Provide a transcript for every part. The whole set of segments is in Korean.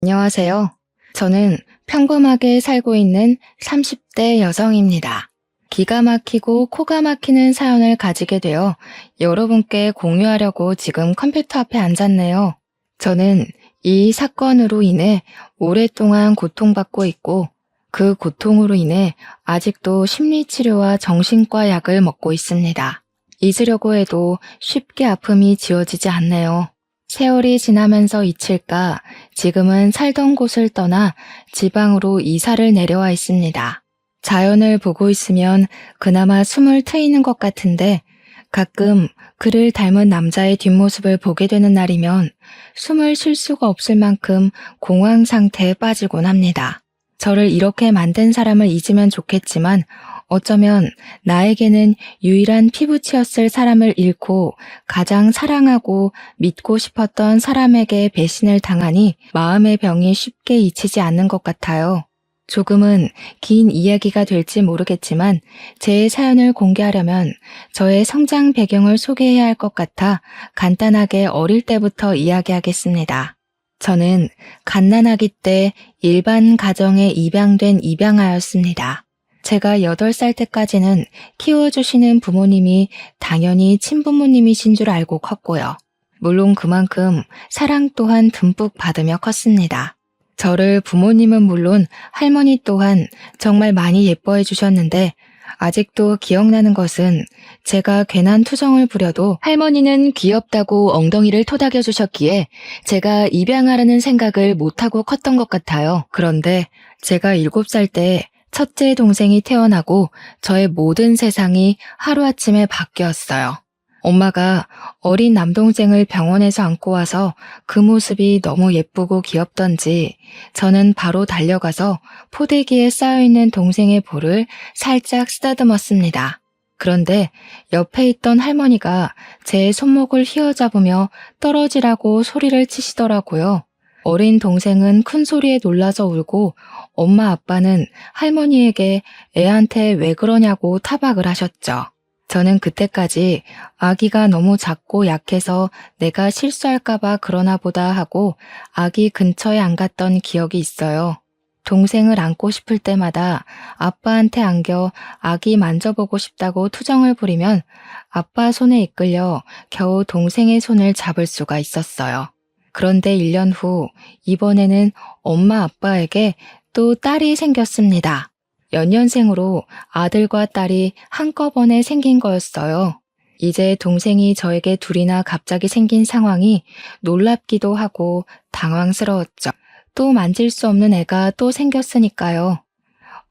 안녕하세요. 저는 평범하게 살고 있는 30대 여성입니다. 기가 막히고 코가 막히는 사연을 가지게 되어 여러분께 공유하려고 지금 컴퓨터 앞에 앉았네요. 저는 이 사건으로 인해 오랫동안 고통받고 있고 그 고통으로 인해 아직도 심리치료와 정신과 약을 먹고 있습니다. 잊으려고 해도 쉽게 아픔이 지워지지 않네요. 세월이 지나면서 잊힐까 지금은 살던 곳을 떠나 지방으로 이사를 내려와 있습니다. 자연을 보고 있으면 그나마 숨을 트이는 것 같은데 가끔 그를 닮은 남자의 뒷모습을 보게 되는 날이면 숨을 쉴 수가 없을 만큼 공황 상태에 빠지곤 합니다. 저를 이렇게 만든 사람을 잊으면 좋겠지만 어쩌면 나에게는 유일한 피부치였을 사람을 잃고 가장 사랑하고 믿고 싶었던 사람에게 배신을 당하니 마음의 병이 쉽게 잊히지 않는 것 같아요. 조금은 긴 이야기가 될지 모르겠지만 제 사연을 공개하려면 저의 성장 배경을 소개해야 할 것 같아 간단하게 어릴 때부터 이야기하겠습니다. 저는 갓난아기 때 일반 가정에 입양된 입양아였습니다. 제가 8살 때까지는 키워주시는 부모님이 당연히 친부모님이신 줄 알고 컸고요. 물론 그만큼 사랑 또한 듬뿍 받으며 컸습니다. 저를 부모님은 물론 할머니 또한 정말 많이 예뻐해 주셨는데 아직도 기억나는 것은 제가 괜한 투정을 부려도 할머니는 귀엽다고 엉덩이를 토닥여 주셨기에 제가 입양하라는 생각을 못하고 컸던 것 같아요. 그런데 제가 7살 때 첫째 동생이 태어나고 저의 모든 세상이 하루아침에 바뀌었어요. 엄마가 어린 남동생을 병원에서 안고 와서 그 모습이 너무 예쁘고 귀엽던지 저는 바로 달려가서 포대기에 쌓여있는 동생의 볼을 살짝 쓰다듬었습니다. 그런데 옆에 있던 할머니가 제 손목을 휘어잡으며 떨어지라고 소리를 치시더라고요. 어린 동생은 큰 소리에 놀라서 울고 엄마 아빠는 할머니에게 애한테 왜 그러냐고 타박을 하셨죠. 저는 그때까지 아기가 너무 작고 약해서 내가 실수할까봐 그러나 보다 하고 아기 근처에 안 갔던 기억이 있어요. 동생을 안고 싶을 때마다 아빠한테 안겨 아기 만져보고 싶다고 투정을 부리면 아빠 손에 이끌려 겨우 동생의 손을 잡을 수가 있었어요. 그런데 1년 후 이번에는 엄마 아빠에게 또 딸이 생겼습니다. 연년생으로 아들과 딸이 한꺼번에 생긴 거였어요. 이제 동생이 저에게 둘이나 갑자기 생긴 상황이 놀랍기도 하고 당황스러웠죠. 또 만질 수 없는 애가 또 생겼으니까요.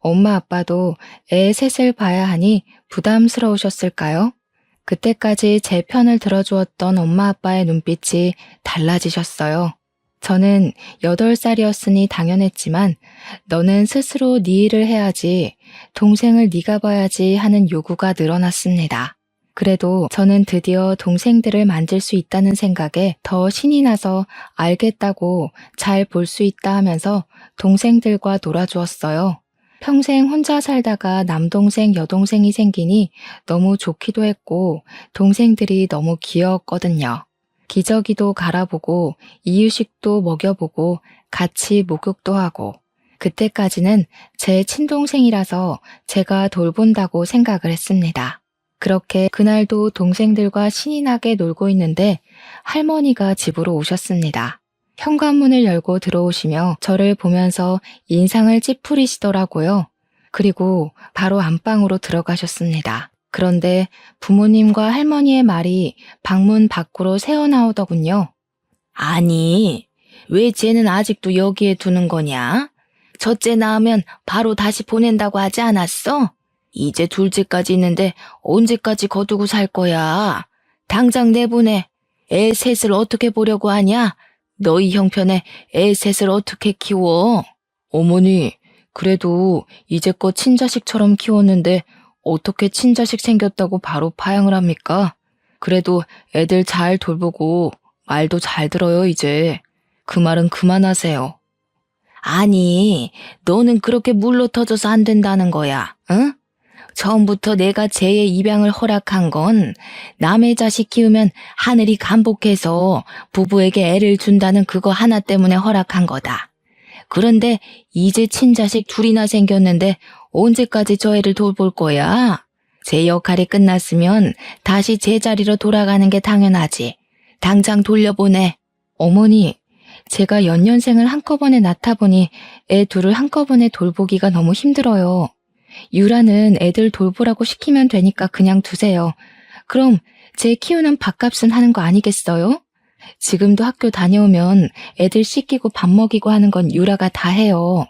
엄마 아빠도 애 셋을 봐야 하니 부담스러우셨을까요? 그때까지 제 편을 들어주었던 엄마 아빠의 눈빛이 달라지셨어요. 저는 8살이었으니 당연했지만 너는 스스로 네 일을 해야지, 동생을 네가 봐야지 하는 요구가 늘어났습니다. 그래도 저는 드디어 동생들을 만질 수 있다는 생각에 더 신이 나서 알겠다고 잘 볼 수 있다 하면서 동생들과 놀아주었어요. 평생 혼자 살다가 남동생, 여동생이 생기니 너무 좋기도 했고 동생들이 너무 귀여웠거든요. 기저귀도 갈아보고 이유식도 먹여보고 같이 목욕도 하고 그때까지는 제 친동생이라서 제가 돌본다고 생각을 했습니다. 그렇게 그날도 동생들과 신이 나게 놀고 있는데 할머니가 집으로 오셨습니다. 현관문을 열고 들어오시며 저를 보면서 인상을 찌푸리시더라고요. 그리고 바로 안방으로 들어가셨습니다. 그런데 부모님과 할머니의 말이 방문 밖으로 새어나오더군요. 아니, 왜 쟤는 아직도 여기에 두는 거냐? 첫째 낳으면 바로 다시 보낸다고 하지 않았어? 이제 둘째까지 있는데 언제까지 거두고 살 거야? 당장 내보내. 애 셋을 어떻게 보려고 하냐? 너희 형편에 애 셋을 어떻게 키워? 어머니, 그래도 이제껏 친자식처럼 키웠는데 어떻게 친자식 생겼다고 바로 파양을 합니까? 그래도 애들 잘 돌보고 말도 잘 들어요, 이제. 그 말은 그만하세요. 아니, 너는 그렇게 물로 터져서 안 된다는 거야, 응? 처음부터 내가 쟤의 입양을 허락한 건 남의 자식 키우면 하늘이 간복해서 부부에게 애를 준다는 그거 하나 때문에 허락한 거다. 그런데 이제 친자식 둘이나 생겼는데 언제까지 저 애를 돌볼 거야? 제 역할이 끝났으면 다시 제자리로 돌아가는 게 당연하지. 당장 돌려보내. 어머니, 제가 연년생을 한꺼번에 낳다 보니 애 둘을 한꺼번에 돌보기가 너무 힘들어요. 유라는 애들 돌보라고 시키면 되니까 그냥 두세요. 그럼 제 키우는 밥값은 하는 거 아니겠어요? 지금도 학교 다녀오면 애들 씻기고 밥 먹이고 하는 건 유라가 다 해요.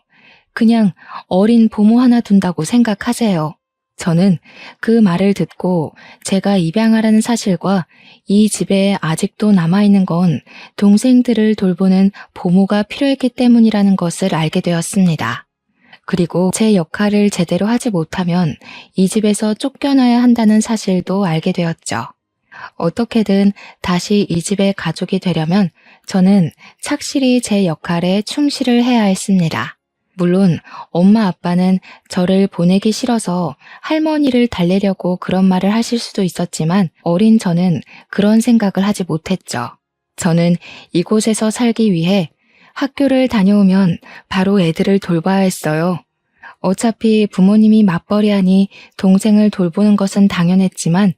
그냥 어린 부모 하나 둔다고 생각하세요. 저는 그 말을 듣고 제가 입양하라는 사실과 이 집에 아직도 남아있는 건 동생들을 돌보는 보모가 필요했기 때문이라는 것을 알게 되었습니다. 그리고 제 역할을 제대로 하지 못하면 이 집에서 쫓겨나야 한다는 사실도 알게 되었죠. 어떻게든 다시 이 집의 가족이 되려면 저는 착실히 제 역할에 충실을 해야 했습니다. 물론 엄마 아빠는 저를 보내기 싫어서 할머니를 달래려고 그런 말을 하실 수도 있었지만 어린 저는 그런 생각을 하지 못했죠. 저는 이곳에서 살기 위해 학교를 다녀오면 바로 애들을 돌봐야 했어요. 어차피 부모님이 맞벌이하니 동생을 돌보는 것은 당연했지만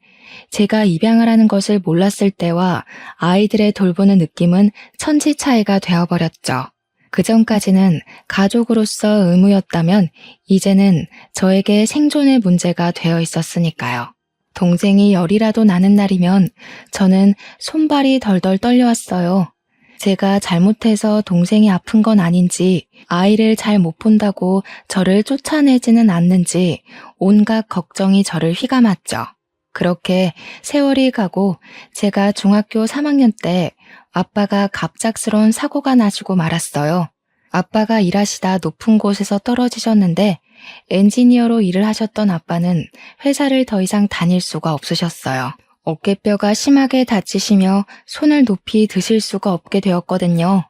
제가 입양을 하는 것을 몰랐을 때와 아이들의 돌보는 느낌은 천지 차이가 되어버렸죠. 그 전까지는 가족으로서 의무였다면 이제는 저에게 생존의 문제가 되어 있었으니까요. 동생이 열이라도 나는 날이면 저는 손발이 덜덜 떨려왔어요. 제가 잘못해서 동생이 아픈 건 아닌지, 아이를 잘 못 본다고 저를 쫓아내지는 않는지 온갖 걱정이 저를 휘감았죠. 그렇게 세월이 가고 제가 중학교 3학년 때 아빠가 갑작스러운 사고가 나시고 말았어요. 아빠가 일하시다 높은 곳에서 떨어지셨는데 엔지니어로 일을 하셨던 아빠는 회사를 더 이상 다닐 수가 없으셨어요. 어깨뼈가 심하게 다치시며 손을 높이 드실 수가 없게 되었거든요.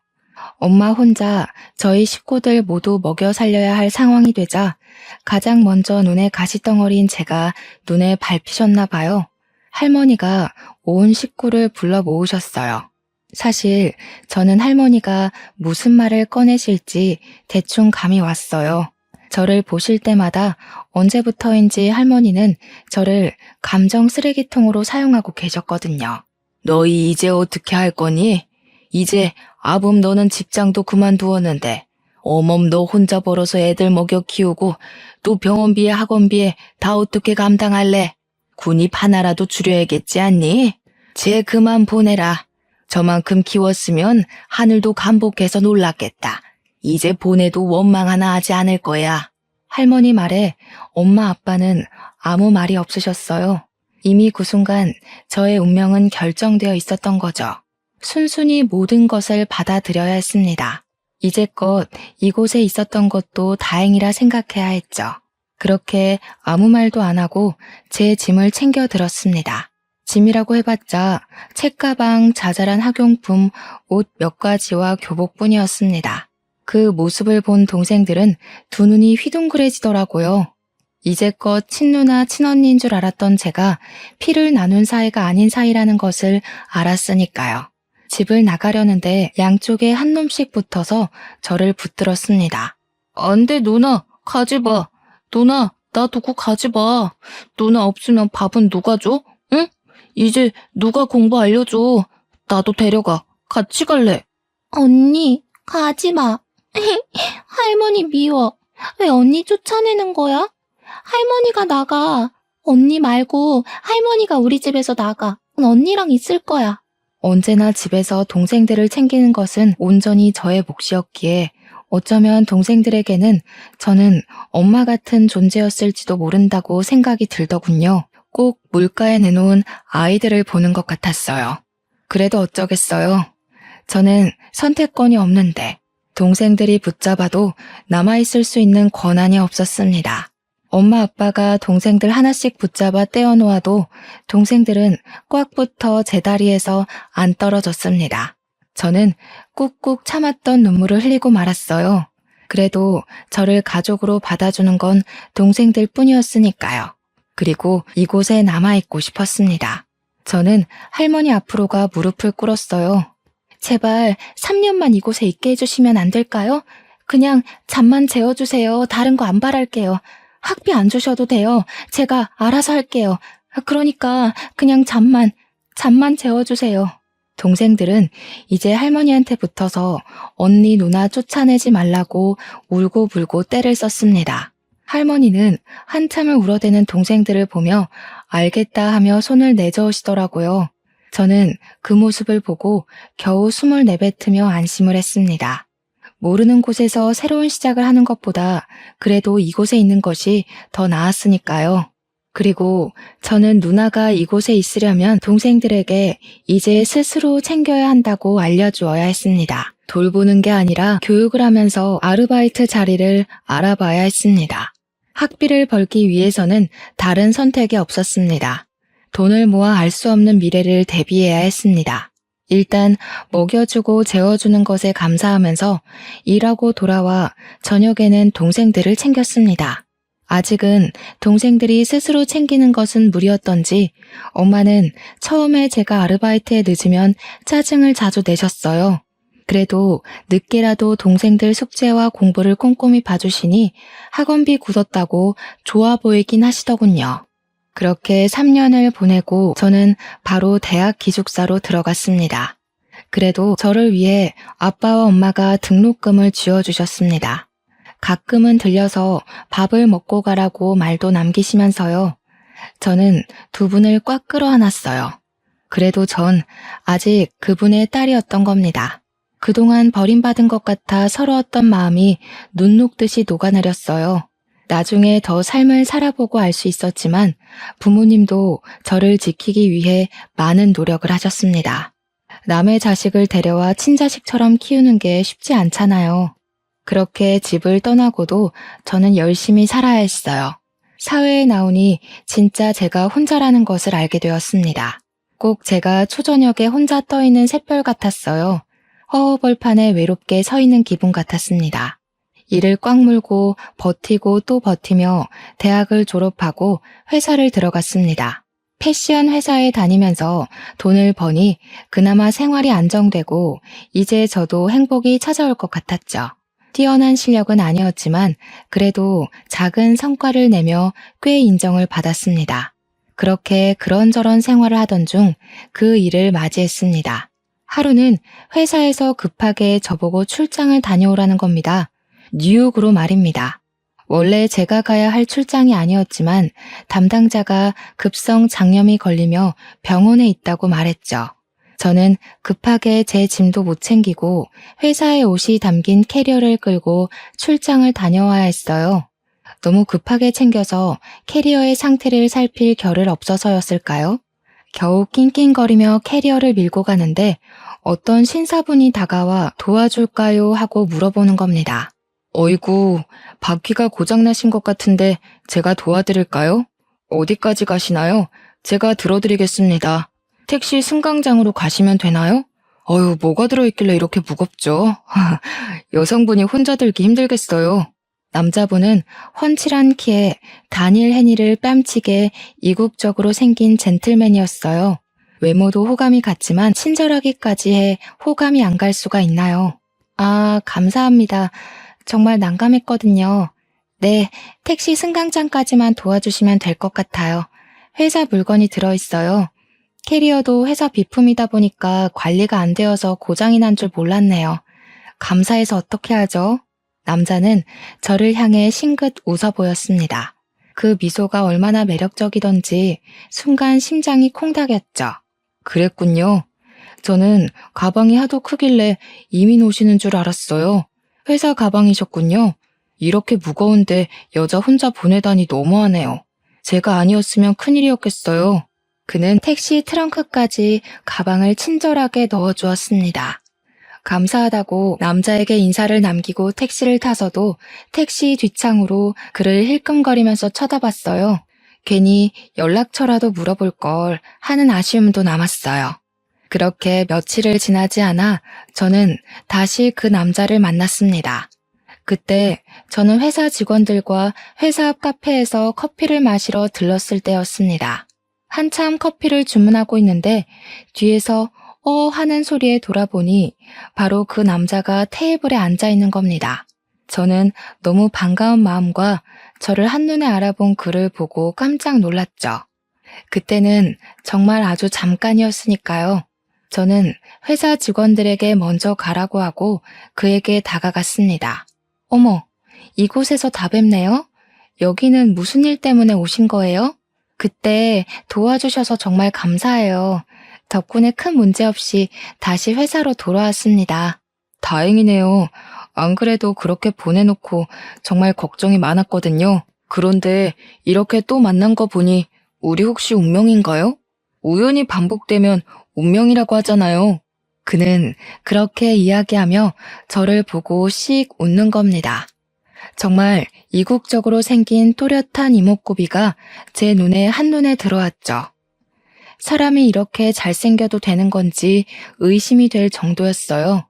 엄마 혼자 저희 식구들 모두 먹여 살려야 할 상황이 되자 가장 먼저 눈에 가시덩어리인 제가 눈에 밟히셨나 봐요. 할머니가 온 식구를 불러 모으셨어요. 사실 저는 할머니가 무슨 말을 꺼내실지 대충 감이 왔어요. 저를 보실 때마다 언제부터인지 할머니는 저를 감정 쓰레기통으로 사용하고 계셨거든요. 너희 이제 어떻게 할 거니? 이제 아범 너는 직장도 그만두었는데 어멈 너 혼자 벌어서 애들 먹여 키우고 또 병원비에 학원비에 다 어떻게 감당할래? 군입 하나라도 줄여야겠지 않니? 쟤 그만 보내라. 저만큼 키웠으면 하늘도 감복해서 놀랐겠다. 이제 보내도 원망 하나 하지 않을 거야. 할머니 말에 엄마 아빠는 아무 말이 없으셨어요. 이미 그 순간 저의 운명은 결정되어 있었던 거죠. 순순히 모든 것을 받아들여야 했습니다. 이제껏 이곳에 있었던 것도 다행이라 생각해야 했죠. 그렇게 아무 말도 안 하고 제 짐을 챙겨 들었습니다. 짐이라고 해봤자 책가방, 자잘한 학용품, 옷 몇 가지와 교복뿐이었습니다. 그 모습을 본 동생들은 두 눈이 휘둥그레지더라고요. 이제껏 친누나 친언니인 줄 알았던 제가 피를 나눈 사이가 아닌 사이라는 것을 알았으니까요. 집을 나가려는데 양쪽에 한 놈씩 붙어서 저를 붙들었습니다. 안 돼, 누나, 가지 마. 누나, 나 두고 가지 마. 누나 없으면 밥은 누가 줘? 응? 이제 누가 공부 알려줘. 나도 데려가. 같이 갈래. 언니, 가지 마. 할머니 미워. 왜 언니 쫓아내는 거야? 할머니가 나가. 언니 말고 할머니가 우리 집에서 나가. 언니랑 있을 거야. 언제나 집에서 동생들을 챙기는 것은 온전히 저의 몫이었기에 어쩌면 동생들에게는 저는 엄마 같은 존재였을지도 모른다고 생각이 들더군요. 꼭 물가에 내놓은 아이들을 보는 것 같았어요. 그래도 어쩌겠어요. 저는 선택권이 없는데 동생들이 붙잡아도 남아있을 수 있는 권한이 없었습니다. 엄마 아빠가 동생들 하나씩 붙잡아 떼어놓아도 동생들은 꽉 붙어 제 다리에서 안 떨어졌습니다. 저는 꾹꾹 참았던 눈물을 흘리고 말았어요. 그래도 저를 가족으로 받아주는 건 동생들 뿐이었으니까요. 그리고 이곳에 남아있고 싶었습니다. 저는 할머니 앞으로가 무릎을 꿇었어요. 제발 3년만 이곳에 있게 해주시면 안 될까요? 그냥 잠만 재워주세요. 다른 거 안 바랄게요. 학비 안 주셔도 돼요. 제가 알아서 할게요. 그러니까 그냥 잠만 재워주세요. 동생들은 이제 할머니한테 붙어서 언니 누나 쫓아내지 말라고 울고불고 떼를 썼습니다. 할머니는 한참을 울어대는 동생들을 보며 알겠다 하며 손을 내저으시더라고요. 저는 그 모습을 보고 겨우 숨을 내뱉으며 안심을 했습니다. 모르는 곳에서 새로운 시작을 하는 것보다 그래도 이곳에 있는 것이 더 나았으니까요. 그리고 저는 누나가 이곳에 있으려면 동생들에게 이제 스스로 챙겨야 한다고 알려주어야 했습니다. 돌보는 게 아니라 교육을 하면서 아르바이트 자리를 알아봐야 했습니다. 학비를 벌기 위해서는 다른 선택이 없었습니다. 돈을 모아 알 수 없는 미래를 대비해야 했습니다. 일단 먹여주고 재워주는 것에 감사하면서 일하고 돌아와 저녁에는 동생들을 챙겼습니다. 아직은 동생들이 스스로 챙기는 것은 무리였던지 엄마는 처음에 제가 아르바이트에 늦으면 짜증을 자주 내셨어요. 그래도 늦게라도 동생들 숙제와 공부를 꼼꼼히 봐주시니 학원비 굳었다고 좋아 보이긴 하시더군요. 그렇게 3년을 보내고 저는 바로 대학 기숙사로 들어갔습니다. 그래도 저를 위해 아빠와 엄마가 등록금을 쥐어주셨습니다. 가끔은 들려서 밥을 먹고 가라고 말도 남기시면서요. 저는 두 분을 꽉 끌어안았어요. 그래도 전 아직 그분의 딸이었던 겁니다. 그동안 버림받은 것 같아 서러웠던 마음이 눈 녹듯이 녹아내렸어요. 나중에 더 삶을 살아보고 알 수 있었지만 부모님도 저를 지키기 위해 많은 노력을 하셨습니다. 남의 자식을 데려와 친자식처럼 키우는 게 쉽지 않잖아요. 그렇게 집을 떠나고도 저는 열심히 살아야 했어요. 사회에 나오니 진짜 제가 혼자라는 것을 알게 되었습니다. 꼭 제가 초저녁에 혼자 떠있는 샛별 같았어요. 허허벌판에 외롭게 서 있는 기분 같았습니다. 이를 꽉 물고 버티고 또 버티며 대학을 졸업하고 회사를 들어갔습니다. 패션 회사에 다니면서 돈을 버니 그나마 생활이 안정되고 이제 저도 행복이 찾아올 것 같았죠. 뛰어난 실력은 아니었지만 그래도 작은 성과를 내며 꽤 인정을 받았습니다. 그렇게 그런저런 생활을 하던 중 그 일을 맞이했습니다. 하루는 회사에서 급하게 저보고 출장을 다녀오라는 겁니다. 뉴욕으로 말입니다. 원래 제가 가야 할 출장이 아니었지만 담당자가 급성 장염이 걸리며 병원에 있다고 말했죠. 저는 급하게 제 짐도 못 챙기고 회사의 옷이 담긴 캐리어를 끌고 출장을 다녀와야 했어요. 너무 급하게 챙겨서 캐리어의 상태를 살필 겨를 없어서였을까요? 겨우 낑낑거리며 캐리어를 밀고 가는데 어떤 신사분이 다가와 도와줄까요? 하고 물어보는 겁니다. 어이구, 바퀴가 고장나신 것 같은데 제가 도와드릴까요? 어디까지 가시나요? 제가 들어드리겠습니다. 택시 승강장으로 가시면 되나요? 어휴, 뭐가 들어있길래 이렇게 무겁죠? 여성분이 혼자 들기 힘들겠어요. 남자분은 훤칠한 키에 다니엘 헤니를 뺨치게 이국적으로 생긴 젠틀맨이었어요. 외모도 호감이 갔지만 친절하기까지 해 호감이 안 갈 수가 있나요? 아, 감사합니다. 정말 난감했거든요. 네, 택시 승강장까지만 도와주시면 될 것 같아요. 회사 물건이 들어있어요. 캐리어도 회사 비품이다 보니까 관리가 안 되어서 고장이 난 줄 몰랐네요. 감사해서 어떻게 하죠? 남자는 저를 향해 싱긋 웃어 보였습니다. 그 미소가 얼마나 매력적이던지 순간 심장이 콩닥였죠. 그랬군요. 저는 가방이 하도 크길래 이민 오시는 줄 알았어요. 회사 가방이셨군요. 이렇게 무거운데 여자 혼자 보내다니 너무하네요. 제가 아니었으면 큰일이었겠어요. 그는 택시 트렁크까지 가방을 친절하게 넣어주었습니다. 감사하다고 남자에게 인사를 남기고 택시를 타서도 택시 뒷창으로 그를 힐끔거리면서 쳐다봤어요. 괜히 연락처라도 물어볼 걸 하는 아쉬움도 남았어요. 그렇게 며칠을 지나지 않아 저는 다시 그 남자를 만났습니다. 그때 저는 회사 직원들과 회사 앞 카페에서 커피를 마시러 들렀을 때였습니다. 한참 커피를 주문하고 있는데 뒤에서 하는 소리에 돌아보니 바로 그 남자가 테이블에 앉아 있는 겁니다. 저는 너무 반가운 마음과 저를 한눈에 알아본 그를 보고 깜짝 놀랐죠. 그때는 정말 아주 잠깐이었으니까요. 저는 회사 직원들에게 먼저 가라고 하고 그에게 다가갔습니다. 어머, 이곳에서 다 뵙네요? 여기는 무슨 일 때문에 오신 거예요? 그때 도와주셔서 정말 감사해요. 덕분에 큰 문제 없이 다시 회사로 돌아왔습니다. 다행이네요. 안 그래도 그렇게 보내놓고 정말 걱정이 많았거든요. 그런데 이렇게 또 만난 거 보니 우리 혹시 운명인가요? 우연히 반복되면 운명이라고 하잖아요. 그는 그렇게 이야기하며 저를 보고 씩 웃는 겁니다. 정말 이국적으로 생긴 또렷한 이목구비가 제 눈에 한눈에 들어왔죠. 사람이 이렇게 잘생겨도 되는 건지 의심이 될 정도였어요.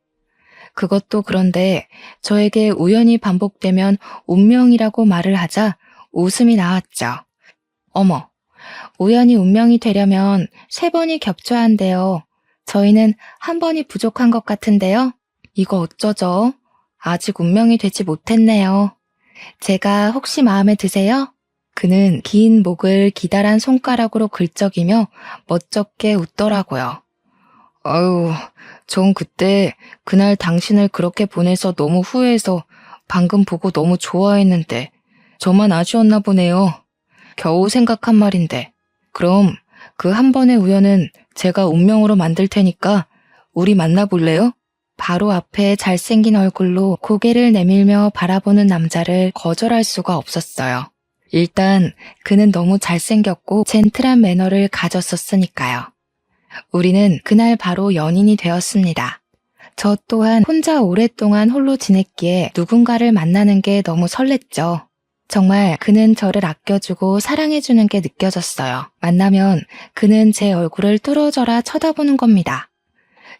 그것도 그런데 저에게 우연히 반복되면 운명이라고 말을 하자 웃음이 나왔죠. 어머, 우연히 운명이 되려면 3번이 겹쳐야 한대요. 저희는 1번이 부족한 것 같은데요. 이거 어쩌죠? 아직 운명이 되지 못했네요. 제가 혹시 마음에 드세요? 그는 긴 목을 기다란 손가락으로 긁적이며 멋쩍게 웃더라고요. 아유, 전 그날 당신을 그렇게 보내서 너무 후회해서 방금 보고 너무 좋아했는데 저만 아쉬웠나 보네요. 겨우 생각한 말인데. 그럼 그 1번의 우연은 제가 운명으로 만들 테니까 우리 만나볼래요? 바로 앞에 잘생긴 얼굴로 고개를 내밀며 바라보는 남자를 거절할 수가 없었어요. 일단 그는 너무 잘생겼고 젠틀한 매너를 가졌었으니까요. 우리는 그날 바로 연인이 되었습니다. 저 또한 혼자 오랫동안 홀로 지냈기에 누군가를 만나는 게 너무 설렜죠. 정말 그는 저를 아껴주고 사랑해주는 게 느껴졌어요. 만나면 그는 제 얼굴을 뚫어져라 쳐다보는 겁니다.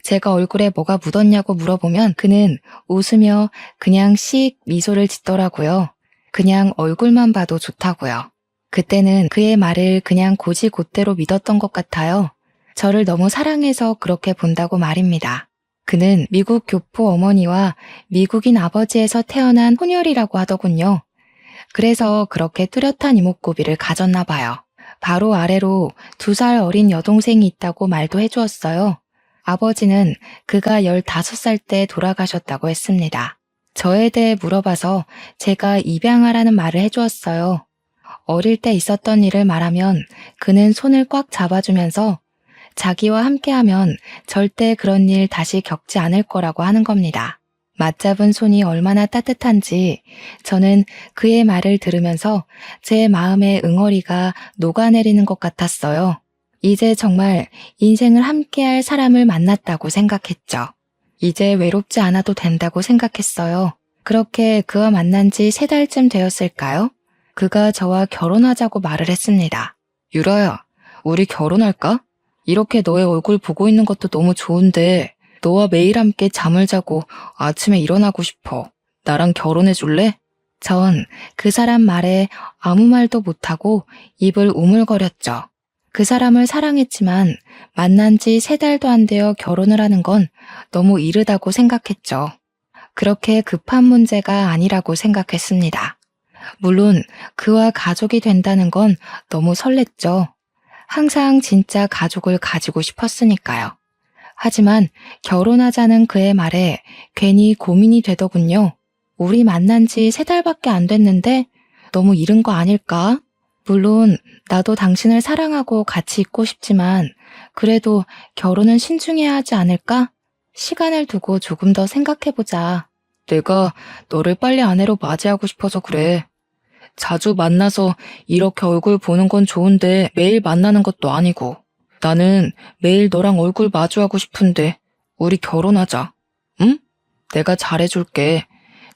제가 얼굴에 뭐가 묻었냐고 물어보면 그는 웃으며 그냥 씩 미소를 짓더라고요. 그냥 얼굴만 봐도 좋다고요. 그때는 그의 말을 그냥 곧이곧대로 믿었던 것 같아요. 저를 너무 사랑해서 그렇게 본다고 말입니다. 그는 미국 교포 어머니와 미국인 아버지에서 태어난 혼혈이라고 하더군요. 그래서 그렇게 뚜렷한 이목구비를 가졌나 봐요. 바로 아래로 2살 어린 여동생이 있다고 말도 해주었어요. 아버지는 그가 15살 때 돌아가셨다고 했습니다. 저에 대해 물어봐서 제가 입양하라는 말을 해주었어요. 어릴 때 있었던 일을 말하면 그는 손을 꽉 잡아주면서 자기와 함께하면 절대 그런 일 다시 겪지 않을 거라고 하는 겁니다. 맞잡은 손이 얼마나 따뜻한지 저는 그의 말을 들으면서 제 마음의 응어리가 녹아내리는 것 같았어요. 이제 정말 인생을 함께할 사람을 만났다고 생각했죠. 이제 외롭지 않아도 된다고 생각했어요. 그렇게 그와 만난 지 3달쯤 되었을까요? 그가 저와 결혼하자고 말을 했습니다. 유라야, 우리 결혼할까? 이렇게 너의 얼굴 보고 있는 것도 너무 좋은데 너와 매일 함께 잠을 자고 아침에 일어나고 싶어. 나랑 결혼해 줄래? 전 그 사람 말에 아무 말도 못하고 입을 우물거렸죠. 그 사람을 사랑했지만 만난 지 3달도 안 되어 결혼을 하는 건 너무 이르다고 생각했죠. 그렇게 급한 문제가 아니라고 생각했습니다. 물론 그와 가족이 된다는 건 너무 설렜죠. 항상 진짜 가족을 가지고 싶었으니까요. 하지만 결혼하자는 그의 말에 괜히 고민이 되더군요. 우리 만난 지 3달밖에 안 됐는데 너무 이른 거 아닐까? 물론 나도 당신을 사랑하고 같이 있고 싶지만 그래도 결혼은 신중해야 하지 않을까? 시간을 두고 조금 더 생각해보자. 내가 너를 빨리 아내로 맞이하고 싶어서 그래. 자주 만나서 이렇게 얼굴 보는 건 좋은데 매일 만나는 것도 아니고 나는 매일 너랑 얼굴 마주하고 싶은데 우리 결혼하자. 응? 내가 잘해줄게.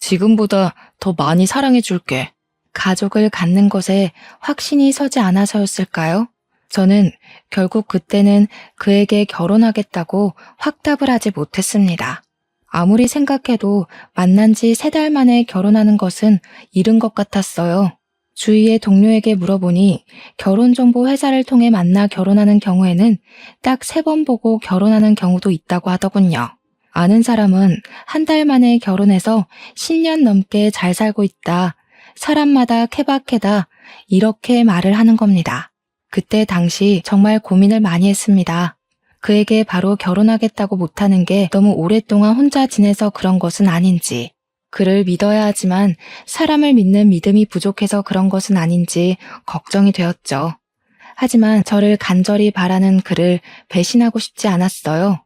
지금보다 더 많이 사랑해줄게. 가족을 갖는 것에 확신이 서지 않아서였을까요? 저는 결국 그때는 그에게 결혼하겠다고 확답을 하지 못했습니다. 아무리 생각해도 만난 지 3달 만에 결혼하는 것은 이른 것 같았어요. 주위의 동료에게 물어보니 결혼정보 회사를 통해 만나 결혼하는 경우에는 딱 3번 보고 결혼하는 경우도 있다고 하더군요. 아는 사람은 한 달 만에 결혼해서 10년 넘게 잘 살고 있다. 사람마다 케바케다. 이렇게 말을 하는 겁니다. 그때 당시 정말 고민을 많이 했습니다. 그에게 바로 결혼하겠다고 못하는 게 너무 오랫동안 혼자 지내서 그런 것은 아닌지, 그를 믿어야 하지만 사람을 믿는 믿음이 부족해서 그런 것은 아닌지 걱정이 되었죠. 하지만 저를 간절히 바라는 그를 배신하고 싶지 않았어요.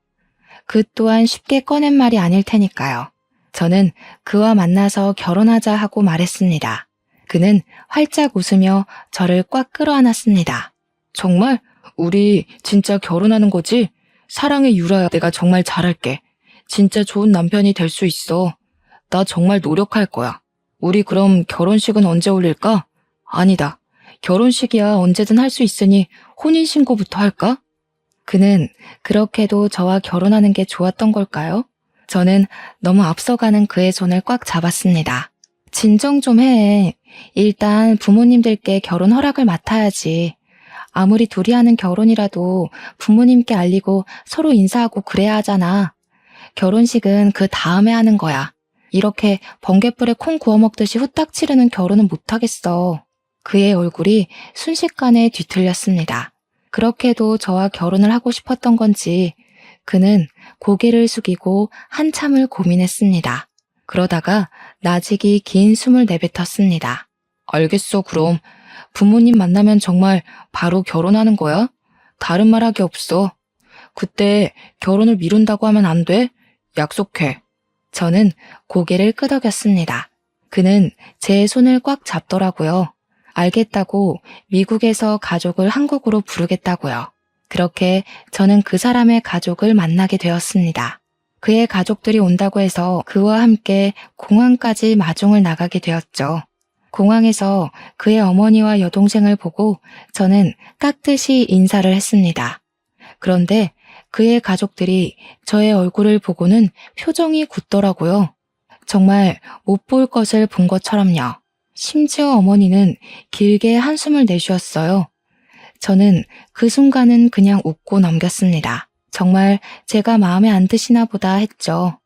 그 또한 쉽게 꺼낸 말이 아닐 테니까요. 저는 그와 만나서 결혼하자 하고 말했습니다. 그는 활짝 웃으며 저를 꽉 끌어안았습니다. 정말? 우리 진짜 결혼하는 거지? 사랑해 유라야, 내가 정말 잘할게. 진짜 좋은 남편이 될 수 있어. 나 정말 노력할 거야. 우리 그럼 결혼식은 언제 올릴까? 아니다. 결혼식이야 언제든 할 수 있으니 혼인신고부터 할까? 그는 그렇게도 저와 결혼하는 게 좋았던 걸까요? 저는 너무 앞서가는 그의 손을 꽉 잡았습니다. 진정 좀 해. 일단 부모님들께 결혼 허락을 맡아야지. 아무리 둘이 하는 결혼이라도 부모님께 알리고 서로 인사하고 그래야 하잖아. 결혼식은 그 다음에 하는 거야. 이렇게 번갯불에 콩 구워 먹듯이 후딱 치르는 결혼은 못하겠어. 그의 얼굴이 순식간에 뒤틀렸습니다. 그렇게도 저와 결혼을 하고 싶었던 건지 그는 고개를 숙이고 한참을 고민했습니다. 그러다가 나직이 긴 숨을 내뱉었습니다. 알겠어, 그럼. 부모님 만나면 정말 바로 결혼하는 거야? 다른 말 하기 없어. 그때 결혼을 미룬다고 하면 안 돼? 약속해. 저는 고개를 끄덕였습니다. 그는 제 손을 꽉 잡더라고요. 알겠다고 미국에서 가족을 한국으로 부르겠다고요. 그렇게 저는 그 사람의 가족을 만나게 되었습니다. 그의 가족들이 온다고 해서 그와 함께 공항까지 마중을 나가게 되었죠. 공항에서 그의 어머니와 여동생을 보고 저는 깍듯이 인사를 했습니다. 그런데 그의 가족들이 저의 얼굴을 보고는 표정이 굳더라고요. 정말 못 볼 것을 본 것처럼요. 심지어 어머니는 길게 한숨을 내쉬었어요. 저는 그 순간은 그냥 웃고 넘겼습니다. 정말 제가 마음에 안 드시나 보다 했죠.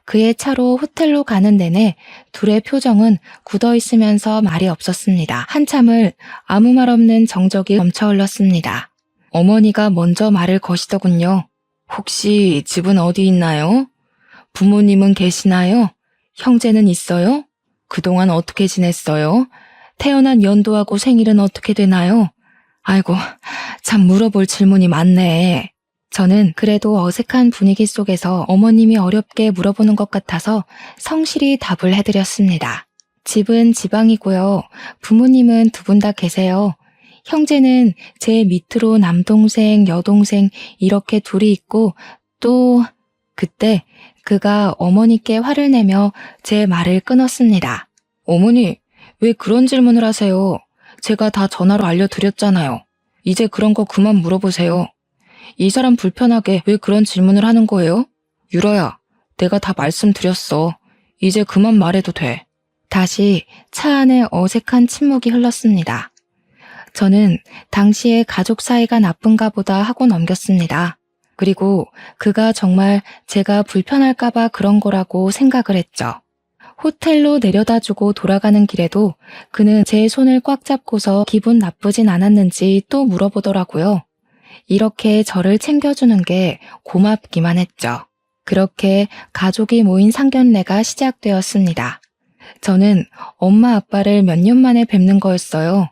그의 차로 호텔로 가는 내내 둘의 표정은 굳어 있으면서 말이 없었습니다. 한참을 아무 말 없는 정적이 넘쳐 흘렀습니다. 어머니가 먼저 말을 거시더군요. 혹시 집은 어디 있나요? 부모님은 계시나요? 형제는 있어요? 그동안 어떻게 지냈어요? 태어난 연도하고 생일은 어떻게 되나요? 아이고, 참 물어볼 질문이 많네. 저는 그래도 어색한 분위기 속에서 어머님이 어렵게 물어보는 것 같아서 성실히 답을 해드렸습니다. 집은 지방이고요. 부모님은 두 분 다 계세요. 형제는 제 밑으로 남동생, 여동생 이렇게 둘이 있고 또 그때 그가 어머니께 화를 내며 제 말을 끊었습니다. 어머니, 왜 그런 질문을 하세요? 제가 다 전화로 알려드렸잖아요. 이제 그런 거 그만 물어보세요. 이 사람 불편하게 왜 그런 질문을 하는 거예요? 유라야, 내가 다 말씀드렸어. 이제 그만 말해도 돼. 다시 차 안에 어색한 침묵이 흘렀습니다. 저는 당시에 가족 사이가 나쁜가 보다 하고 넘겼습니다. 그리고 그가 정말 제가 불편할까봐 그런 거라고 생각을 했죠. 호텔로 내려다주고 돌아가는 길에도 그는 제 손을 꽉 잡고서 기분 나쁘진 않았는지 또 물어보더라고요. 이렇게 저를 챙겨주는 게 고맙기만 했죠. 그렇게 가족이 모인 상견례가 시작되었습니다. 저는 엄마 아빠를 몇 년 만에 뵙는 거였어요.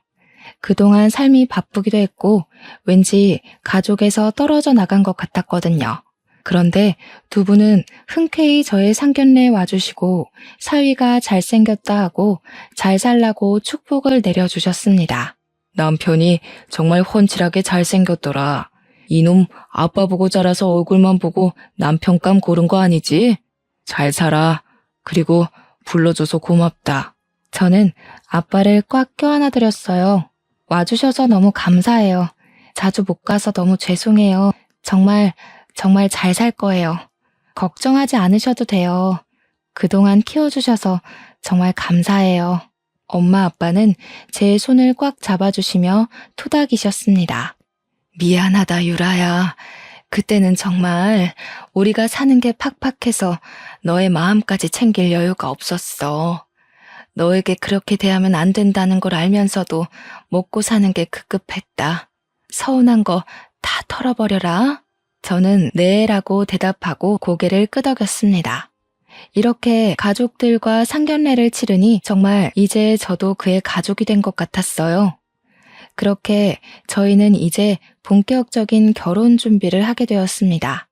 그동안 삶이 바쁘기도 했고 왠지 가족에서 떨어져 나간 것 같았거든요. 그런데 두 분은 흔쾌히 저의 상견례에 와주시고 사위가 잘생겼다 하고 잘 살라고 축복을 내려주셨습니다. 남편이 정말 훤칠하게 잘생겼더라. 이놈 아빠 보고 자라서 얼굴만 보고 남편감 고른 거 아니지? 잘 살아. 그리고 불러줘서 고맙다. 저는 아빠를 꽉 껴안아드렸어요. 와주셔서 너무 감사해요. 자주 못 가서 너무 죄송해요. 정말 잘 살 거예요. 걱정하지 않으셔도 돼요. 그동안 키워주셔서 정말 감사해요. 엄마 아빠는 제 손을 꽉 잡아주시며 토닥이셨습니다. 미안하다 유라야. 그때는 정말 우리가 사는 게 팍팍해서 너의 마음까지 챙길 여유가 없었어. 너에게 그렇게 대하면 안 된다는 걸 알면서도 먹고 사는 게 급급했다. 서운한 거 다 털어버려라. 저는 네라고 대답하고 고개를 끄덕였습니다. 이렇게 가족들과 상견례를 치르니 정말 이제 저도 그의 가족이 된 것 같았어요. 그렇게 저희는 이제 본격적인 결혼 준비를 하게 되었습니다.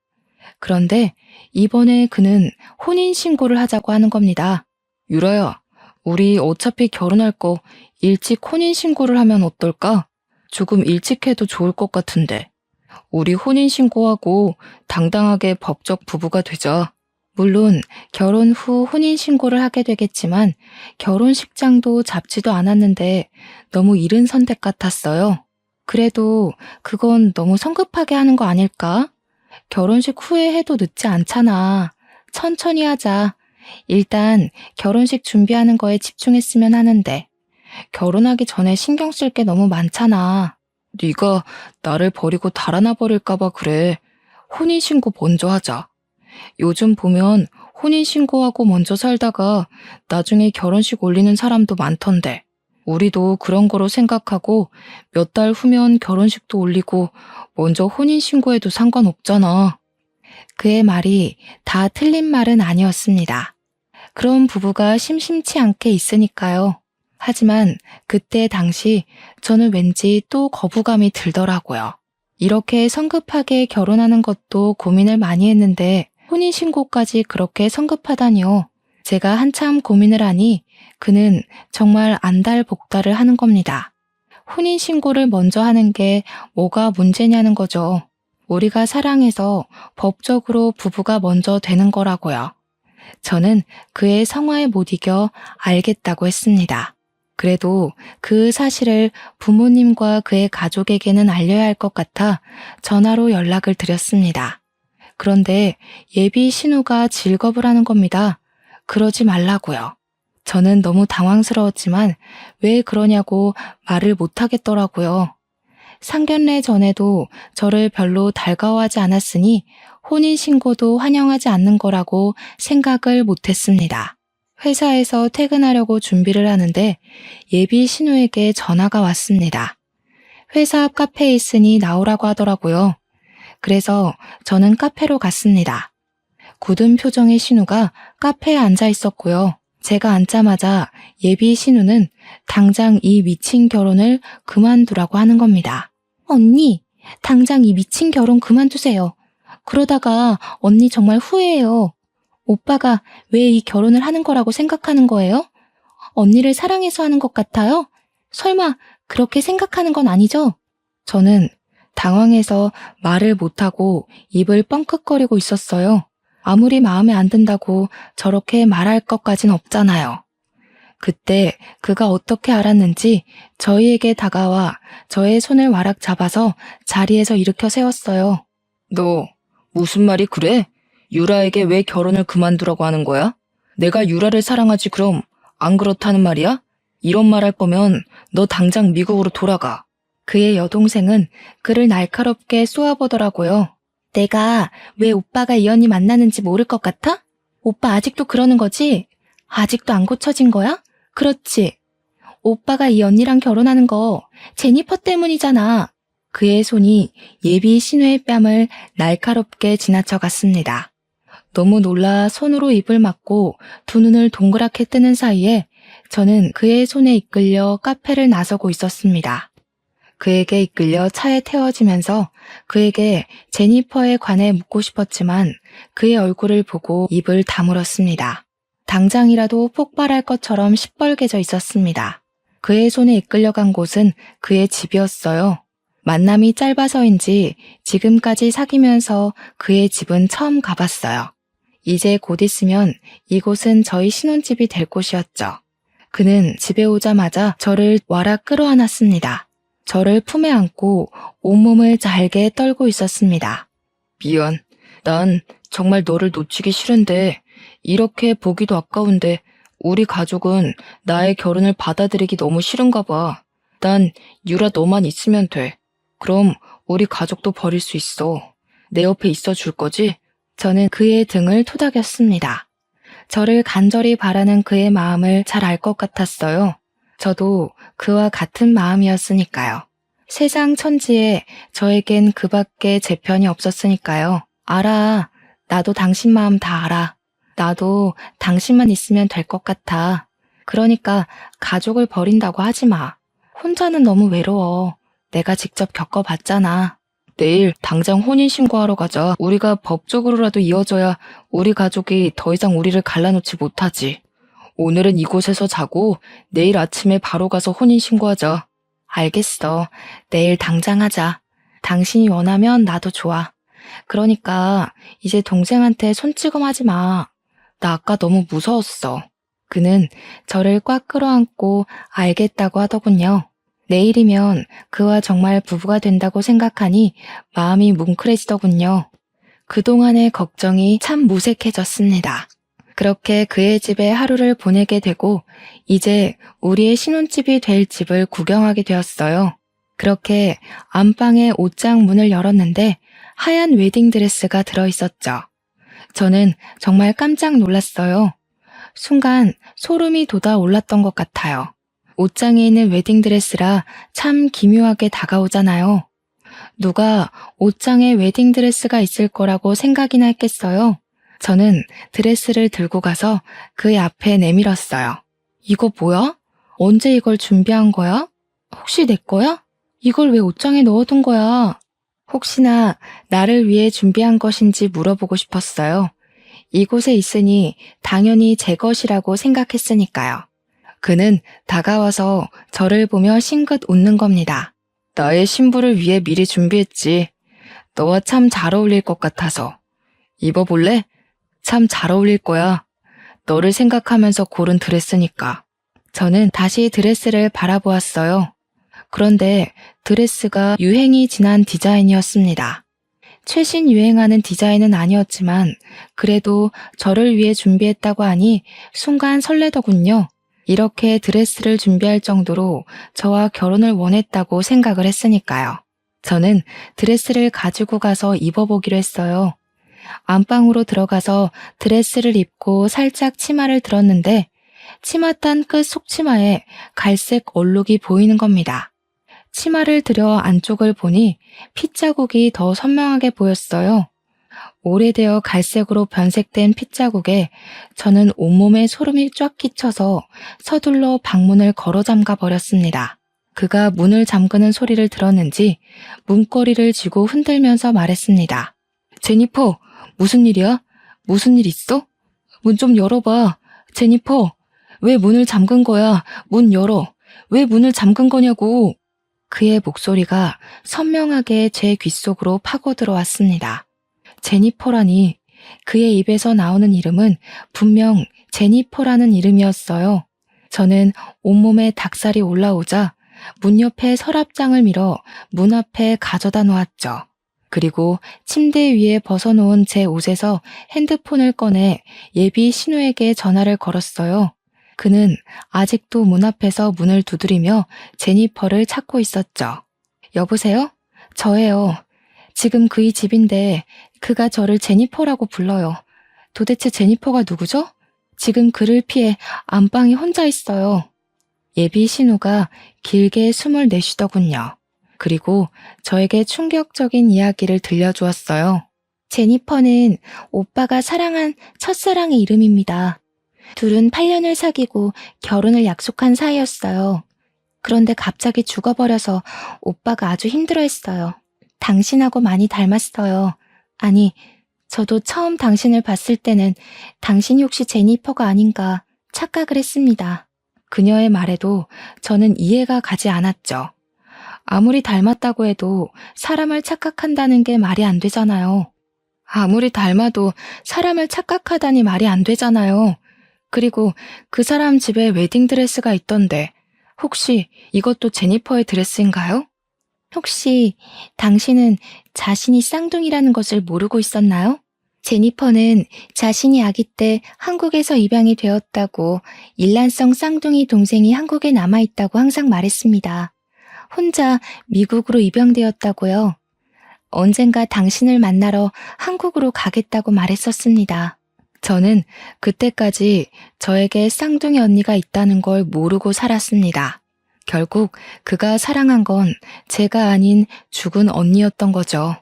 그런데 이번에 그는 혼인신고를 하자고 하는 겁니다. 유라야, 우리 어차피 결혼할 거 일찍 혼인신고를 하면 어떨까? 조금 일찍 해도 좋을 것 같은데. 우리 혼인신고하고 당당하게 법적 부부가 되자. 물론 결혼 후 혼인신고를 하게 되겠지만 결혼식장도 잡지도 않았는데 너무 이른 선택 같았어요. 그래도 그건 너무 성급하게 하는 거 아닐까? 결혼식 후에 해도 늦지 않잖아. 천천히 하자. 일단 결혼식 준비하는 거에 집중했으면 하는데 결혼하기 전에 신경 쓸 게 너무 많잖아. 네가 나를 버리고 달아나 버릴까 봐 그래. 혼인신고 먼저 하자. 요즘 보면 혼인신고하고 먼저 살다가 나중에 결혼식 올리는 사람도 많던데. 우리도 그런 거로 생각하고 몇 달 후면 결혼식도 올리고 먼저 혼인신고해도 상관없잖아. 그의 말이 다 틀린 말은 아니었습니다. 그런 부부가 심심치 않게 있으니까요. 하지만 그때 당시 저는 왠지 또 거부감이 들더라고요. 이렇게 성급하게 결혼하는 것도 고민을 많이 했는데 혼인신고까지 그렇게 성급하다니요. 제가 한참 고민을 하니 그는 정말 안달복달을 하는 겁니다. 혼인신고를 먼저 하는 게 뭐가 문제냐는 거죠. 우리가 사랑해서 법적으로 부부가 먼저 되는 거라고요. 저는 그의 성화에 못 이겨 알겠다고 했습니다. 그래도 그 사실을 부모님과 그의 가족에게는 알려야 할 것 같아 전화로 연락을 드렸습니다. 그런데 예비 신우가 질겁을 하는 겁니다. 그러지 말라고요. 저는 너무 당황스러웠지만 왜 그러냐고 말을 못하겠더라고요. 상견례 전에도 저를 별로 달가워하지 않았으니 혼인신고도 환영하지 않는 거라고 생각을 못했습니다. 회사에서 퇴근하려고 준비를 하는데 예비 신우에게 전화가 왔습니다. 회사 앞 카페에 있으니 나오라고 하더라고요. 그래서 저는 카페로 갔습니다. 굳은 표정의 신우가 카페에 앉아 있었고요. 제가 앉자마자 예비 신우는 당장 이 미친 결혼을 그만두라고 하는 겁니다. 언니, 당장 이 미친 결혼 그만두세요. 그러다가 언니 정말 후회해요. 오빠가 왜 이 결혼을 하는 거라고 생각하는 거예요? 언니를 사랑해서 하는 것 같아요? 설마 그렇게 생각하는 건 아니죠? 저는 당황해서 말을 못하고 입을 뻥끗거리고 있었어요. 아무리 마음에 안 든다고 저렇게 말할 것까진 없잖아요. 그때 그가 어떻게 알았는지 저희에게 다가와 저의 손을 와락 잡아서 자리에서 일으켜 세웠어요. 너 무슨 말이 그래? 유라에게 왜 결혼을 그만두라고 하는 거야? 내가 유라를 사랑하지 그럼 안 그렇다는 말이야? 이런 말 할 거면 너 당장 미국으로 돌아가. 그의 여동생은 그를 날카롭게 쏘아보더라고요. 내가 왜 오빠가 이 언니 만나는지 모를 것 같아? 오빠 아직도 그러는 거지? 아직도 안 고쳐진 거야? 그렇지. 오빠가 이 언니랑 결혼하는 거 제니퍼 때문이잖아. 그의 손이 예비 신우의 뺨을 날카롭게 지나쳐 갔습니다. 너무 놀라 손으로 입을 막고 두 눈을 동그랗게 뜨는 사이에 저는 그의 손에 이끌려 카페를 나서고 있었습니다. 그에게 이끌려 차에 태워지면서 그에게 제니퍼에 관해 묻고 싶었지만 그의 얼굴을 보고 입을 다물었습니다. 당장이라도 폭발할 것처럼 시뻘개져 있었습니다. 그의 손에 이끌려간 곳은 그의 집이었어요. 만남이 짧아서인지 지금까지 사귀면서 그의 집은 처음 가봤어요. 이제 곧 있으면 이곳은 저희 신혼집이 될 곳이었죠. 그는 집에 오자마자 저를 와락 끌어안았습니다. 저를 품에 안고 온몸을 잘게 떨고 있었습니다. 미안, 난 정말 너를 놓치기 싫은데 이렇게 보기도 아까운데 우리 가족은 나의 결혼을 받아들이기 너무 싫은가 봐. 난 유라 너만 있으면 돼. 그럼 우리 가족도 버릴 수 있어. 내 옆에 있어 줄 거지? 저는 그의 등을 토닥였습니다. 저를 간절히 바라는 그의 마음을 잘 알 것 같았어요. 저도 그와 같은 마음이었으니까요. 세상 천지에 저에겐 그밖에 제 편이 없었으니까요. 알아. 나도 당신 마음 다 알아. 나도 당신만 있으면 될 것 같아. 그러니까 가족을 버린다고 하지 마. 혼자는 너무 외로워. 내가 직접 겪어봤잖아. 내일 당장 혼인신고하러 가자. 우리가 법적으로라도 이어져야 우리 가족이 더 이상 우리를 갈라놓지 못하지. 오늘은 이곳에서 자고 내일 아침에 바로 가서 혼인신고하자. 알겠어. 내일 당장 하자. 당신이 원하면 나도 좋아. 그러니까 이제 동생한테 손찌검하지 마. 나 아까 너무 무서웠어. 그는 저를 꽉 끌어안고 알겠다고 하더군요. 내일이면 그와 정말 부부가 된다고 생각하니 마음이 뭉클해지더군요. 그동안의 걱정이 참 무색해졌습니다. 그렇게 그의 집에 하루를 보내게 되고 이제 우리의 신혼집이 될 집을 구경하게 되었어요. 그렇게 안방의 옷장 문을 열었는데 하얀 웨딩드레스가 들어있었죠. 저는 정말 깜짝 놀랐어요. 순간 소름이 돋아올랐던 것 같아요. 옷장에 있는 웨딩드레스라 참 기묘하게 다가오잖아요. 누가 옷장에 웨딩드레스가 있을 거라고 생각이나 했겠어요. 저는 드레스를 들고 가서 그의 앞에 내밀었어요. 이거 뭐야? 언제 이걸 준비한 거야? 혹시 내 거야? 이걸 왜 옷장에 넣어둔 거야? 혹시나 나를 위해 준비한 것인지 물어보고 싶었어요. 이곳에 있으니 당연히 제 것이라고 생각했으니까요. 그는 다가와서 저를 보며 싱긋 웃는 겁니다. 나의 신부를 위해 미리 준비했지. 너와 참 잘 어울릴 것 같아서. 입어볼래? 참 잘 어울릴 거야. 너를 생각하면서 고른 드레스니까. 저는 다시 드레스를 바라보았어요. 그런데 드레스가 유행이 지난 디자인이었습니다. 최신 유행하는 디자인은 아니었지만 그래도 저를 위해 준비했다고 하니 순간 설레더군요. 이렇게 드레스를 준비할 정도로 저와 결혼을 원했다고 생각을 했으니까요. 저는 드레스를 가지고 가서 입어보기로 했어요. 안방으로 들어가서 드레스를 입고 살짝 치마를 들었는데 치맛한 끝 속치마에 갈색 얼룩이 보이는 겁니다. 치마를 들여 안쪽을 보니 핏자국이 더 선명하게 보였어요. 오래되어 갈색으로 변색된 핏자국에 저는 온몸에 소름이 쫙 끼쳐서 서둘러 방문을 걸어 잠가 버렸습니다. 그가 문을 잠그는 소리를 들었는지 문고리를 쥐고 흔들면서 말했습니다. 제니퍼, 무슨 일이야? 무슨 일 있어? 문 좀 열어봐. 제니퍼, 왜 문을 잠근 거야? 문 열어. 왜 문을 잠근 거냐고. 그의 목소리가 선명하게 제 귓속으로 파고 들어왔습니다. 제니퍼라니. 그의 입에서 나오는 이름은 분명 제니퍼라는 이름이었어요. 저는 온몸에 닭살이 올라오자 문 옆에 서랍장을 밀어 문 앞에 가져다 놓았죠. 그리고 침대 위에 벗어놓은 제 옷에서 핸드폰을 꺼내 예비 신우에게 전화를 걸었어요. 그는 아직도 문 앞에서 문을 두드리며 제니퍼를 찾고 있었죠. 여보세요? 저예요. 지금 그의 집인데 그가 저를 제니퍼라고 불러요. 도대체 제니퍼가 누구죠? 지금 그를 피해 안방에 혼자 있어요. 예비 신우가 길게 숨을 내쉬더군요. 그리고 저에게 충격적인 이야기를 들려주었어요. 제니퍼는 오빠가 사랑한 첫사랑의 이름입니다. 둘은 8년을 사귀고 결혼을 약속한 사이였어요. 그런데 갑자기 죽어버려서 오빠가 아주 힘들어했어요. 당신하고 많이 닮았어요. 아니, 저도 처음 당신을 봤을 때는 당신이 혹시 제니퍼가 아닌가 착각을 했습니다. 그녀의 말에도 저는 이해가 가지 않았죠. 아무리 닮았다고 해도 사람을 착각한다는 게 말이 안 되잖아요. 아무리 닮아도 사람을 착각하다니 말이 안 되잖아요. 그리고 그 사람 집에 웨딩드레스가 있던데 혹시 이것도 제니퍼의 드레스인가요? 혹시 당신은 자신이 쌍둥이라는 것을 모르고 있었나요? 제니퍼는 자신이 아기 때 한국에서 입양이 되었다고 일란성 쌍둥이 동생이 한국에 남아있다고 항상 말했습니다. 혼자 미국으로 입양되었다고요. 언젠가 당신을 만나러 한국으로 가겠다고 말했었습니다. 저는 그때까지 저에게 쌍둥이 언니가 있다는 걸 모르고 살았습니다. 결국 그가 사랑한 건 제가 아닌 죽은 언니였던 거죠.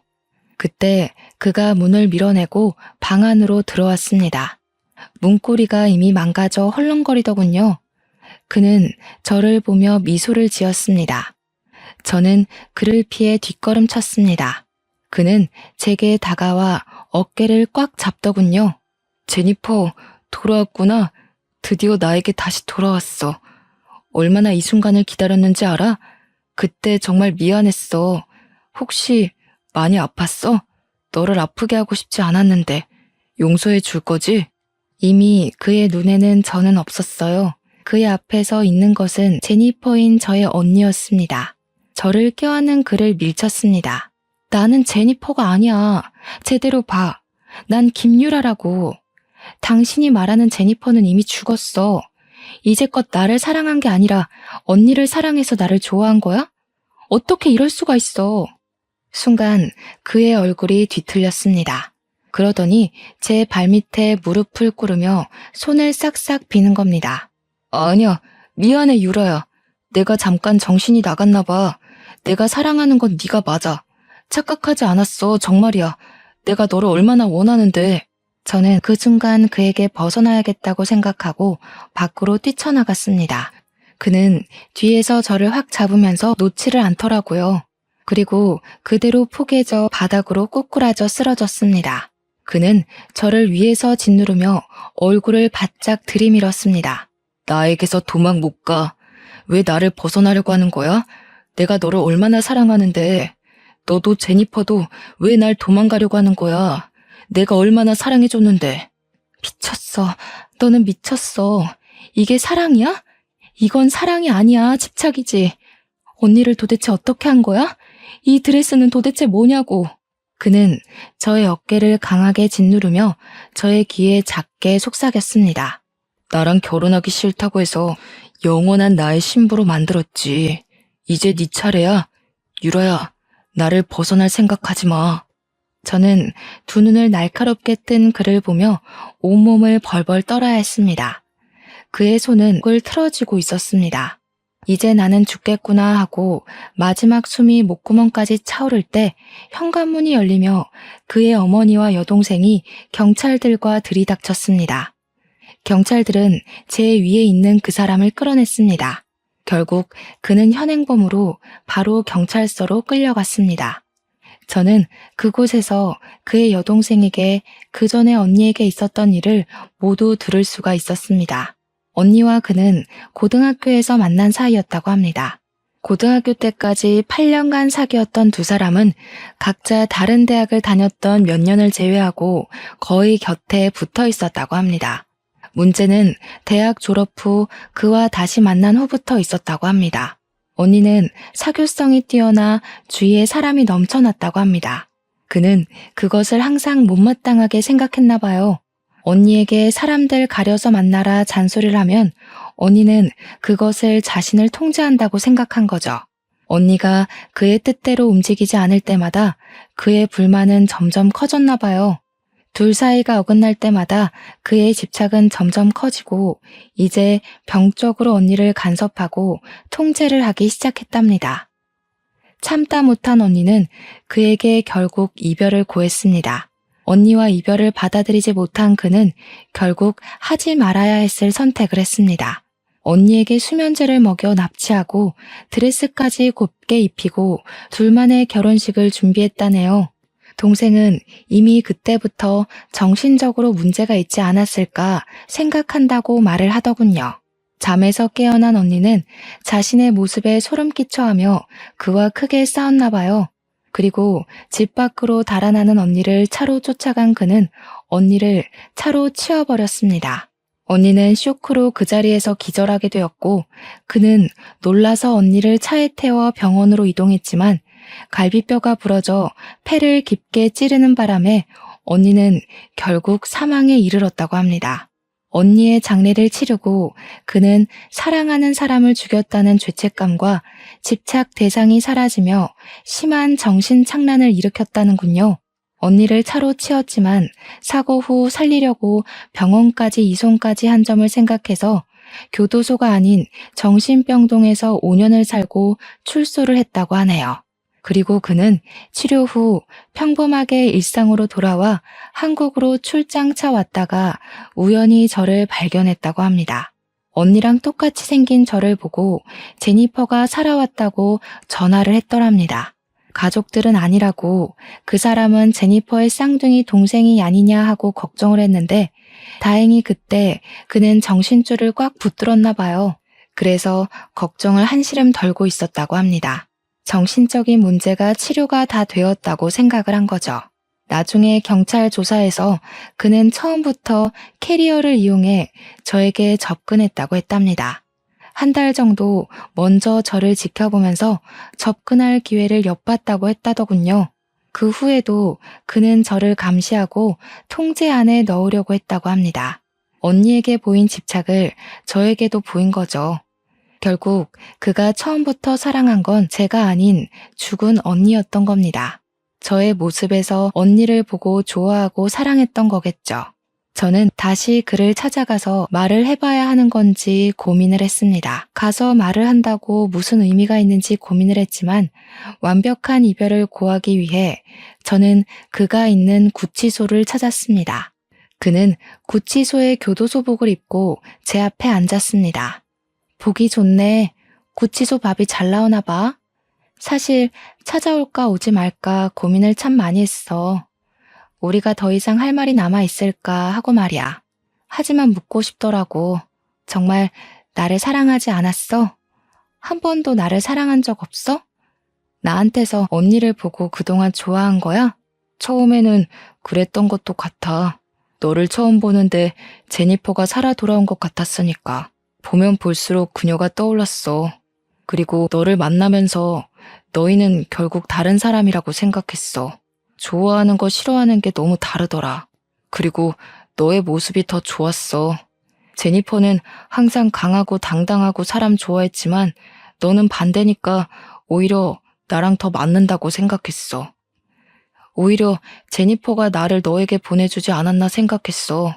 그때 그가 문을 밀어내고 방 안으로 들어왔습니다. 문고리가 이미 망가져 헐렁거리더군요. 그는 저를 보며 미소를 지었습니다. 저는 그를 피해 뒷걸음쳤습니다. 그는 제게 다가와 어깨를 꽉 잡더군요. 제니퍼, 돌아왔구나. 드디어 나에게 다시 돌아왔어. 얼마나 이 순간을 기다렸는지 알아? 그때 정말 미안했어. 혹시 많이 아팠어? 너를 아프게 하고 싶지 않았는데 용서해 줄 거지? 이미 그의 눈에는 저는 없었어요. 그의 앞에서 있는 것은 제니퍼인 저의 언니였습니다. 저를 껴안는 그를 밀쳤습니다. 나는 제니퍼가 아니야. 제대로 봐. 난 김유라라고. 당신이 말하는 제니퍼는 이미 죽었어. 이제껏 나를 사랑한 게 아니라 언니를 사랑해서 나를 좋아한 거야? 어떻게 이럴 수가 있어? 순간 그의 얼굴이 뒤틀렸습니다. 그러더니 제 발밑에 무릎을 꿇으며 손을 싹싹 비는 겁니다. 아니야, 미안해 유라야. 내가 잠깐 정신이 나갔나 봐. 내가 사랑하는 건 네가 맞아. 착각하지 않았어, 정말이야. 내가 너를 얼마나 원하는데. 저는 그 순간 그에게 벗어나야겠다고 생각하고 밖으로 뛰쳐나갔습니다. 그는 뒤에서 저를 확 잡으면서 놓지를 않더라고요. 그리고 그대로 포개져 바닥으로 꼬꾸라져 쓰러졌습니다. 그는 저를 위에서 짓누르며 얼굴을 바짝 들이밀었습니다. 나에게서 도망 못 가. 왜 나를 벗어나려고 하는 거야? 내가 너를 얼마나 사랑하는데. 너도 제니퍼도 왜 날 도망가려고 하는 거야? 내가 얼마나 사랑해줬는데. 미쳤어. 너는 미쳤어. 이게 사랑이야? 이건 사랑이 아니야. 집착이지. 언니를 도대체 어떻게 한 거야? 이 드레스는 도대체 뭐냐고. 그는 저의 어깨를 강하게 짓누르며 저의 귀에 작게 속삭였습니다. 나랑 결혼하기 싫다고 해서 영원한 나의 신부로 만들었지. 이제 네 차례야. 유라야, 나를 벗어날 생각하지 마. 저는 두 눈을 날카롭게 뜬 그를 보며 온몸을 벌벌 떨어야 했습니다. 그의 손은 목을 틀어쥐고 있었습니다. 이제 나는 죽겠구나 하고 마지막 숨이 목구멍까지 차오를 때 현관문이 열리며 그의 어머니와 여동생이 경찰들과 들이닥쳤습니다. 경찰들은 제 위에 있는 그 사람을 끌어냈습니다. 결국 그는 현행범으로 바로 경찰서로 끌려갔습니다. 저는 그곳에서 그의 여동생에게 그 전에 언니에게 있었던 일을 모두 들을 수가 있었습니다. 언니와 그는 고등학교에서 만난 사이였다고 합니다. 고등학교 때까지 8년간 사귀었던 두 사람은 각자 다른 대학을 다녔던 몇 년을 제외하고 거의 곁에 붙어 있었다고 합니다. 문제는 대학 졸업 후 그와 다시 만난 후부터 있었다고 합니다. 언니는 사교성이 뛰어나 주위에 사람이 넘쳐났다고 합니다. 그는 그것을 항상 못마땅하게 생각했나 봐요. 언니에게 사람들 가려서 만나라 잔소리를 하면 언니는 그것을 자신을 통제한다고 생각한 거죠. 언니가 그의 뜻대로 움직이지 않을 때마다 그의 불만은 점점 커졌나 봐요. 둘 사이가 어긋날 때마다 그의 집착은 점점 커지고 이제 병적으로 언니를 간섭하고 통제를 하기 시작했답니다. 참다 못한 언니는 그에게 결국 이별을 고했습니다. 언니와 이별을 받아들이지 못한 그는 결국 하지 말아야 했을 선택을 했습니다. 언니에게 수면제를 먹여 납치하고 드레스까지 곱게 입히고 둘만의 결혼식을 준비했다네요. 동생은 이미 그때부터 정신적으로 문제가 있지 않았을까 생각한다고 말을 하더군요. 잠에서 깨어난 언니는 자신의 모습에 소름 끼쳐하며 그와 크게 싸웠나 봐요. 그리고 집 밖으로 달아나는 언니를 차로 쫓아간 그는 언니를 차로 치워버렸습니다. 언니는 쇼크로 그 자리에서 기절하게 되었고 그는 놀라서 언니를 차에 태워 병원으로 이동했지만 갈비뼈가 부러져 폐를 깊게 찌르는 바람에 언니는 결국 사망에 이르렀다고 합니다. 언니의 장례를 치르고 그는 사랑하는 사람을 죽였다는 죄책감과 집착 대상이 사라지며 심한 정신착란을 일으켰다는군요. 언니를 차로 치었지만 사고 후 살리려고 병원까지 이송까지 한 점을 생각해서 교도소가 아닌 정신병동에서 5년을 살고 출소를 했다고 하네요. 그리고 그는 치료 후 평범하게 일상으로 돌아와 한국으로 출장차 왔다가 우연히 저를 발견했다고 합니다. 언니랑 똑같이 생긴 저를 보고 제니퍼가 살아왔다고 전화를 했더랍니다. 가족들은 아니라고 그 사람은 제니퍼의 쌍둥이 동생이 아니냐 하고 걱정을 했는데 다행히 그때 그는 정신줄을 꽉 붙들었나 봐요. 그래서 걱정을 한시름 덜고 있었다고 합니다. 정신적인 문제가 치료가 다 되었다고 생각을 한 거죠. 나중에 경찰 조사에서 그는 처음부터 캐리어를 이용해 저에게 접근했다고 했답니다. 한 달 정도 먼저 저를 지켜보면서 접근할 기회를 엿봤다고 했다더군요. 그 후에도 그는 저를 감시하고 통제 안에 넣으려고 했다고 합니다. 언니에게 보인 집착을 저에게도 보인 거죠. 결국 그가 처음부터 사랑한 건 제가 아닌 죽은 언니였던 겁니다. 저의 모습에서 언니를 보고 좋아하고 사랑했던 거겠죠. 저는 다시 그를 찾아가서 말을 해봐야 하는 건지 고민을 했습니다. 가서 말을 한다고 무슨 의미가 있는지 고민을 했지만 완벽한 이별을 고하기 위해 저는 그가 있는 구치소를 찾았습니다. 그는 구치소의 교도소복을 입고 제 앞에 앉았습니다. 보기 좋네. 구치소 밥이 잘 나오나 봐. 사실 찾아올까 오지 말까 고민을 참 많이 했어. 우리가 더 이상 할 말이 남아있을까 하고 말이야. 하지만 묻고 싶더라고. 정말 나를 사랑하지 않았어? 한 번도 나를 사랑한 적 없어? 나한테서 언니를 보고 그동안 좋아한 거야? 처음에는 그랬던 것도 같아. 너를 처음 보는데 제니퍼가 살아 돌아온 것 같았으니까. 보면 볼수록 그녀가 떠올랐어. 그리고 너를 만나면서 너희는 결국 다른 사람이라고 생각했어. 좋아하는 거 싫어하는 게 너무 다르더라. 그리고 너의 모습이 더 좋았어. 제니퍼는 항상 강하고 당당하고 사람 좋아했지만 너는 반대니까 오히려 나랑 더 맞는다고 생각했어. 오히려 제니퍼가 나를 너에게 보내주지 않았나 생각했어.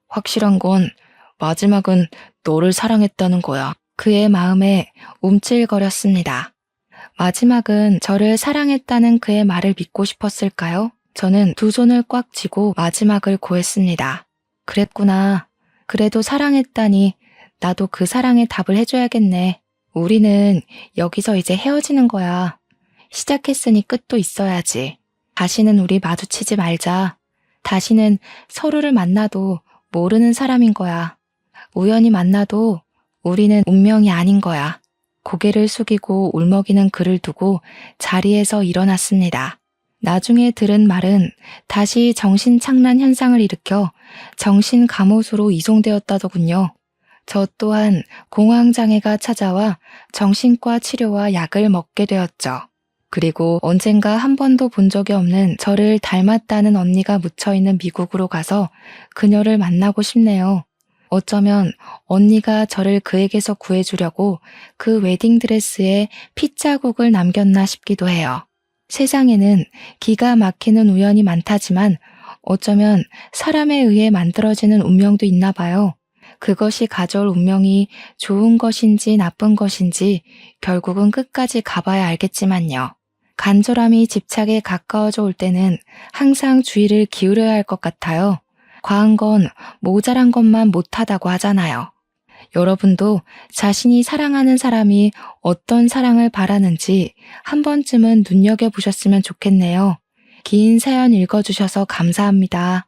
확실한 건 마지막은 너를 사랑했다는 거야. 그의 마음에 움찔거렸습니다. 마지막은 저를 사랑했다는 그의 말을 믿고 싶었을까요? 저는 두 손을 꽉 쥐고 마지막을 고했습니다. 그랬구나. 그래도 사랑했다니 나도 그 사랑에 답을 해줘야겠네. 우리는 여기서 이제 헤어지는 거야. 시작했으니 끝도 있어야지. 다시는 우리 마주치지 말자. 다시는 서로를 만나도 모르는 사람인 거야. 우연히 만나도 우리는 운명이 아닌 거야. 고개를 숙이고 울먹이는 그를 두고 자리에서 일어났습니다. 나중에 들은 말은 다시 정신착란 현상을 일으켜 정신감호소로 이송되었다더군요. 저 또한 공황장애가 찾아와 정신과 치료와 약을 먹게 되었죠. 그리고 언젠가 한 번도 본 적이 없는 저를 닮았다는 언니가 묻혀있는 미국으로 가서 그녀를 만나고 싶네요. 어쩌면 언니가 저를 그에게서 구해주려고 그 웨딩드레스에 핏자국을 남겼나 싶기도 해요. 세상에는 기가 막히는 우연이 많다지만 어쩌면 사람에 의해 만들어지는 운명도 있나 봐요. 그것이 가져올 운명이 좋은 것인지 나쁜 것인지 결국은 끝까지 가봐야 알겠지만요. 간절함이 집착에 가까워져 올 때는 항상 주의를 기울여야 할 것 같아요. 과한 건 모자란 것만 못하다고 하잖아요. 여러분도 자신이 사랑하는 사람이 어떤 사랑을 바라는지 한 번쯤은 눈여겨보셨으면 좋겠네요. 긴 사연 읽어주셔서 감사합니다.